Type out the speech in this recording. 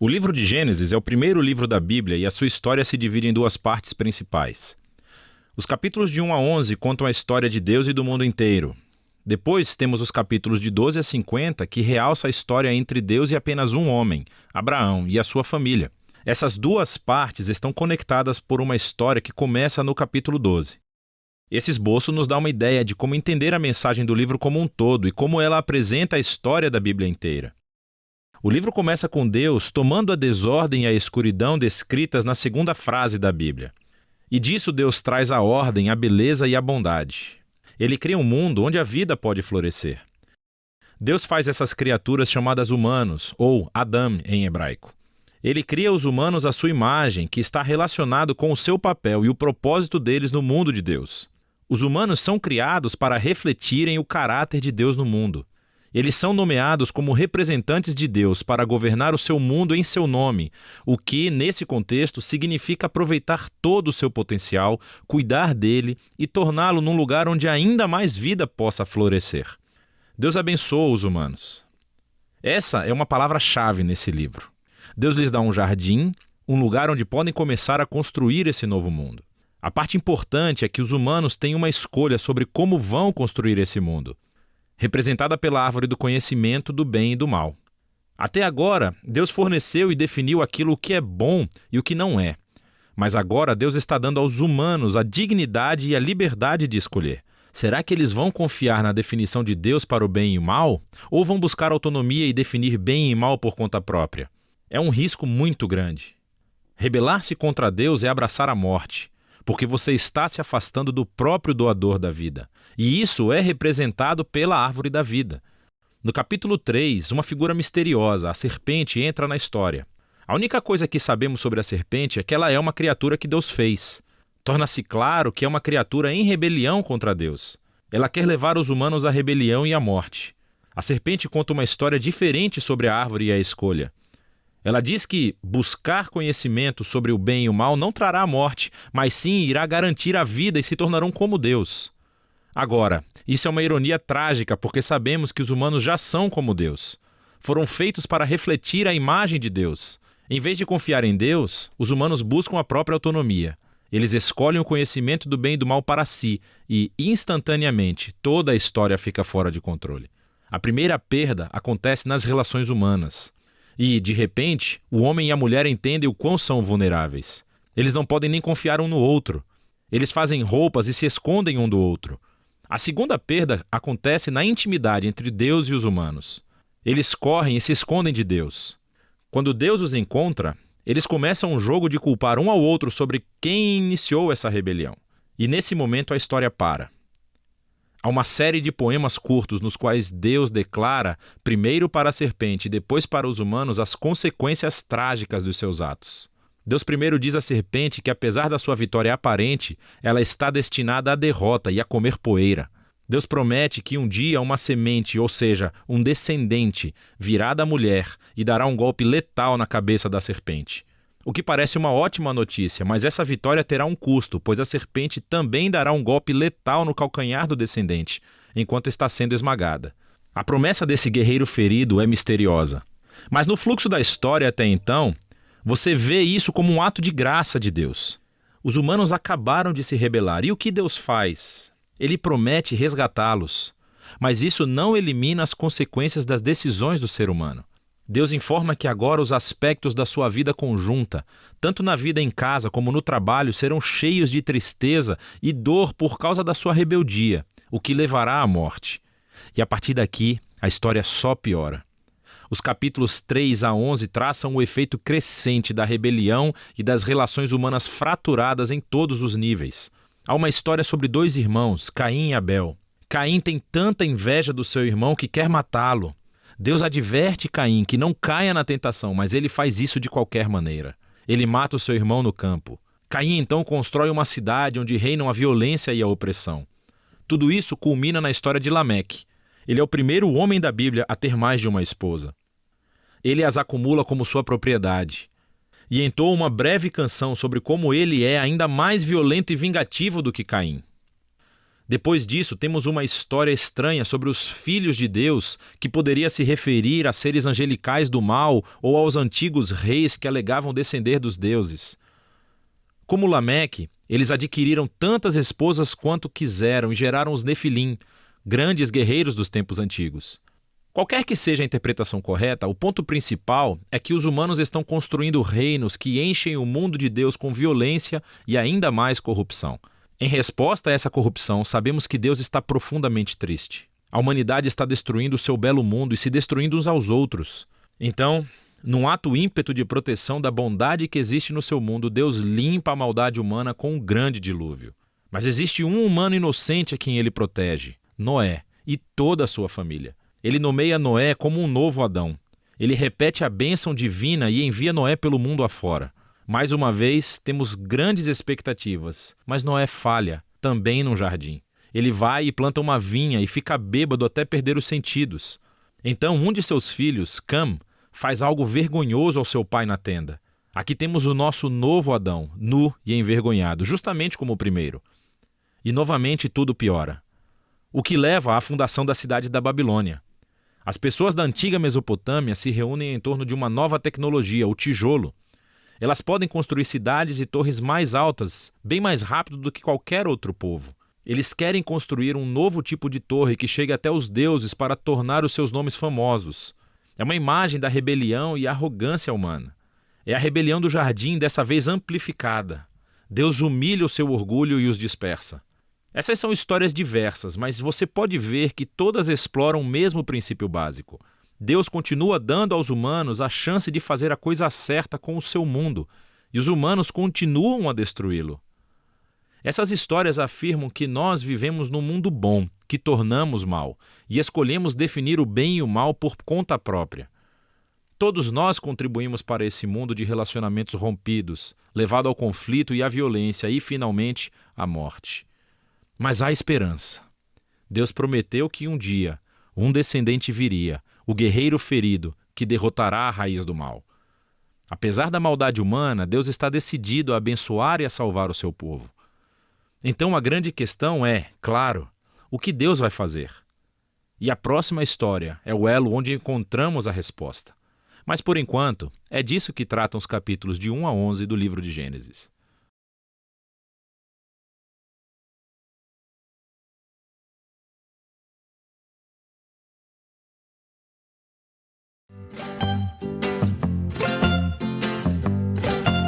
O livro de Gênesis é o primeiro livro da Bíblia e a sua história se divide em duas partes principais. Os capítulos de 1 a 11 contam a história de Deus e do mundo inteiro. Depois temos os capítulos de 12 a 50 que realçam a história entre Deus e apenas um homem, Abraão, e a sua família. Essas duas partes estão conectadas por uma história que começa no capítulo 12. Esse esboço nos dá uma ideia de como entender a mensagem do livro como um todo e como ela apresenta a história da Bíblia inteira. O livro começa com Deus tomando a desordem e a escuridão descritas na segunda frase da Bíblia. E disso Deus traz a ordem, a beleza e a bondade. Ele cria um mundo onde a vida pode florescer. Deus faz essas criaturas chamadas humanos, ou Adam em hebraico. Ele cria os humanos à sua imagem, que está relacionado com o seu papel e o propósito deles no mundo de Deus. Os humanos são criados para refletirem o caráter de Deus no mundo. Eles são nomeados como representantes de Deus para governar o seu mundo em seu nome, o que, nesse contexto, significa aproveitar todo o seu potencial, cuidar dele e torná-lo num lugar onde ainda mais vida possa florescer. Deus abençoa os humanos. Essa é uma palavra-chave nesse livro. Deus lhes dá um jardim, um lugar onde podem começar a construir esse novo mundo. A parte importante é que os humanos têm uma escolha sobre como vão construir esse mundo, representada pela árvore do conhecimento do bem e do mal. Até agora, Deus forneceu e definiu aquilo que é bom e o que não é. Mas agora Deus está dando aos humanos a dignidade e a liberdade de escolher. Será que eles vão confiar na definição de Deus para o bem e o mal? Ou vão buscar autonomia e definir bem e mal por conta própria? É um risco muito grande. Rebelar-se contra Deus é abraçar a morte, porque você está se afastando do próprio doador da vida. E isso é representado pela árvore da vida. No capítulo 3, uma figura misteriosa, a serpente, entra na história. A única coisa que sabemos sobre a serpente é que ela é uma criatura que Deus fez. Torna-se claro que é uma criatura em rebelião contra Deus. Ela quer levar os humanos à rebelião e à morte. A serpente conta uma história diferente sobre a árvore e a escolha. Ela diz que buscar conhecimento sobre o bem e o mal não trará a morte, mas sim irá garantir a vida e se tornarão como Deus. Agora, isso é uma ironia trágica porque sabemos que os humanos já são como Deus. Foram feitos para refletir a imagem de Deus. Em vez de confiar em Deus, os humanos buscam a própria autonomia. Eles escolhem o conhecimento do bem e do mal para si e, instantaneamente, toda a história fica fora de controle. A primeira perda acontece nas relações humanas. E, de repente, o homem e a mulher entendem o quão são vulneráveis. Eles não podem nem confiar um no outro. Eles fazem roupas e se escondem um do outro. A segunda perda acontece na intimidade entre Deus e os humanos. Eles correm e se escondem de Deus. Quando Deus os encontra, eles começam um jogo de culpar um ao outro sobre quem iniciou essa rebelião. E nesse momento a história para. Há uma série de poemas curtos nos quais Deus declara, primeiro para a serpente e depois para os humanos, as consequências trágicas dos seus atos. Deus primeiro diz à serpente que, apesar da sua vitória aparente, ela está destinada à derrota e a comer poeira. Deus promete que um dia uma semente, ou seja, um descendente, virá da mulher e dará um golpe letal na cabeça da serpente. O que parece uma ótima notícia, mas essa vitória terá um custo, pois a serpente também dará um golpe letal no calcanhar do descendente, enquanto está sendo esmagada. A promessa desse guerreiro ferido é misteriosa. Mas no fluxo da história até então, você vê isso como um ato de graça de Deus. Os humanos acabaram de se rebelar. E o que Deus faz? Ele promete resgatá-los. Mas isso não elimina as consequências das decisões do ser humano. Deus informa que agora os aspectos da sua vida conjunta, tanto na vida em casa como no trabalho, serão cheios de tristeza e dor por causa da sua rebeldia, o que levará à morte. E a partir daqui, a história só piora. Os capítulos 3 a 11 traçam o efeito crescente da rebelião e das relações humanas fraturadas em todos os níveis. Há uma história sobre dois irmãos, Caim e Abel. Caim tem tanta inveja do seu irmão que quer matá-lo. Deus adverte Caim que não caia na tentação, mas ele faz isso de qualquer maneira. Ele mata o seu irmão no campo. Caim então constrói uma cidade onde reinam a violência e a opressão. Tudo isso culmina na história de Lameque. Ele é o primeiro homem da Bíblia a ter mais de uma esposa. Ele as acumula como sua propriedade. E entoa uma breve canção sobre como ele é ainda mais violento e vingativo do que Caim. Depois disso, temos uma história estranha sobre os filhos de Deus, que poderia se referir a seres angelicais do mal ou aos antigos reis que alegavam descender dos deuses. Como Lameque, eles adquiriram tantas esposas quanto quiseram e geraram os Nefilim, grandes guerreiros dos tempos antigos. Qualquer que seja a interpretação correta, o ponto principal é que os humanos estão construindo reinos que enchem o mundo de Deus com violência e ainda mais corrupção. Em resposta a essa corrupção, sabemos que Deus está profundamente triste. A humanidade está destruindo o seu belo mundo e se destruindo uns aos outros. Então, num ato ímpeto de proteção da bondade que existe no seu mundo, Deus limpa a maldade humana com um grande dilúvio. Mas existe um humano inocente a quem ele protege, Noé, e toda a sua família. Ele nomeia Noé como um novo Adão. Ele repete a bênção divina e envia Noé pelo mundo afora. Mais uma vez, temos grandes expectativas, mas Noé falha, também num jardim. Ele vai e planta uma vinha e fica bêbado até perder os sentidos. Então, um de seus filhos, Cam, faz algo vergonhoso ao seu pai na tenda. Aqui temos o nosso novo Adão, nu e envergonhado, justamente como o primeiro. E novamente tudo piora. O que leva à fundação da cidade da Babilônia. As pessoas da antiga Mesopotâmia se reúnem em torno de uma nova tecnologia, o tijolo. Elas podem construir cidades e torres mais altas, bem mais rápido do que qualquer outro povo. Eles querem construir um novo tipo de torre que chegue até os deuses para tornar os seus nomes famosos. É uma imagem da rebelião e arrogância humana. É a rebelião do jardim, dessa vez amplificada. Deus humilha o seu orgulho e os dispersa. Essas são histórias diversas, mas você pode ver que todas exploram o mesmo princípio básico. Deus continua dando aos humanos a chance de fazer a coisa certa com o seu mundo, e os humanos continuam a destruí-lo. Essas histórias afirmam que nós vivemos num mundo bom, que tornamos mal, e escolhemos definir o bem e o mal por conta própria. Todos nós contribuímos para esse mundo de relacionamentos rompidos, levado ao conflito e à violência e, finalmente, à morte. Mas há esperança. Deus prometeu que um dia um descendente viria, o guerreiro ferido, que derrotará a raiz do mal. Apesar da maldade humana, Deus está decidido a abençoar e a salvar o seu povo. Então a grande questão é, claro, o que Deus vai fazer? E a próxima história é o elo onde encontramos a resposta. Mas por enquanto, é disso que tratam os capítulos de 1 a 11 do livro de Gênesis.